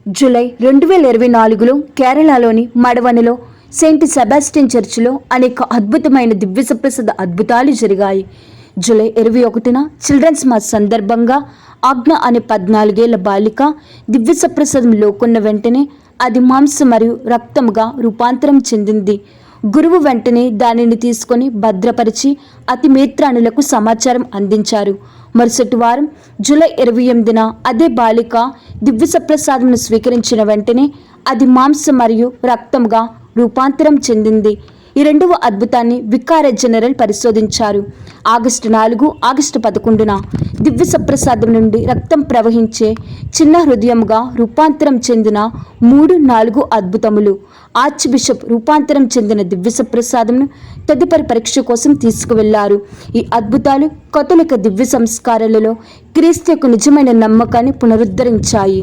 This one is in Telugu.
జూలై 2024లో కేరళలోని మడవనలో సెయింట్ సెబాస్టియన్ చర్చిలో అనేక అద్భుతమైన దివ్యసప్రసాద అద్భుతాలు జరిగాయి. జూలై 21న చిల్డ్రన్స్ మాస్ సందర్భంగా ఆజ్ఞ అనే 14 ఏళ్ల బాలిక దివ్యసప్రసాదం లోకొన్న వెంటనే అది మాంసం మరియు రక్తముగా రూపాంతరం చెందింది. గురువు వెంటనే దానిని తీసుకొని భద్రపరిచి అతి మేత్రానులకు సమాచారం అందించారు. మరుసటి వారం జూలై 28న అదే బాలిక దివ్యసప్రసాదంను స్వీకరించిన వెంటనే అది మాంసం మరియు రక్తంగా రూపాంతరం చెందింది. ఈ రెండవ అద్భుతాన్ని వికార జనరల్ పరిశోధించారు. ఆగస్టు 4, ఆగస్టు 11న దివ్యసప్రసాదం నుండి రక్తం ప్రవహించే చిన్న హృదయంగా రూపాంతరం చెందిన 3-4 అద్భుతములు. ఆర్చ్ బిషప్ రూపాంతరం చెందిన దివ్యసప్రసాదంను తదుపరి పరీక్ష కోసం తీసుకువెళ్లారు. ఈ అద్భుతాలు కథోలిక దివ్య సంస్కారాలలో క్రీస్తు యొక్క నిజమైన నమ్మకాన్ని పునరుద్ధరించాయి.